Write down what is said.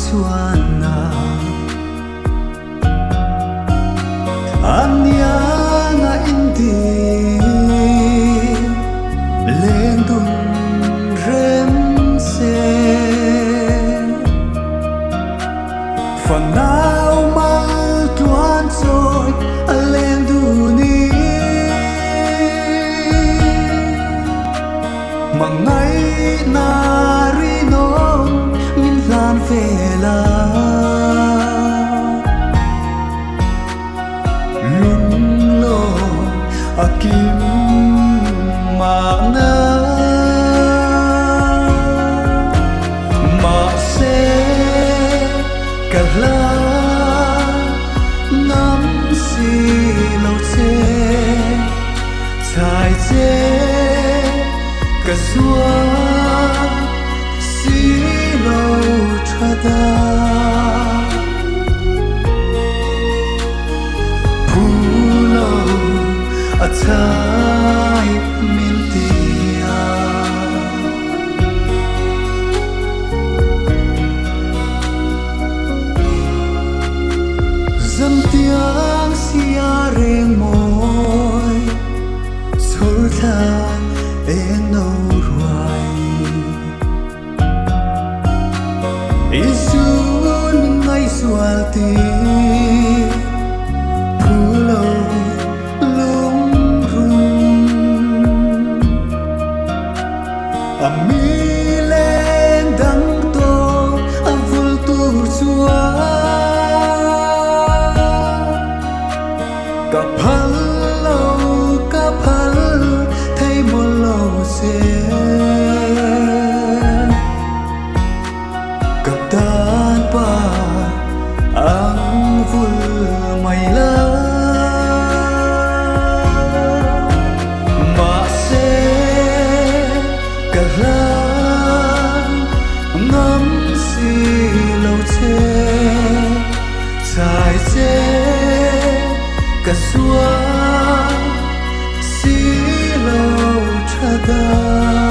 chuan na ania na indi leng dun rem se fanau mal tuan soi a leng du ni mangai na ri no min lan fe la lung lo akim ma na ma se kala nam si lo che chai che ka zua si lo chada pulo a chai min tia zam tiang sia reng moi chul tha en no ruai isun ngai sual ti pulo lung rung ami len dang to avul tur chua ka phal thấy một lâu xe gặp tan ba ang vul mày la mà xe cả la ngắm si lâu che dài che cả xua si lo chada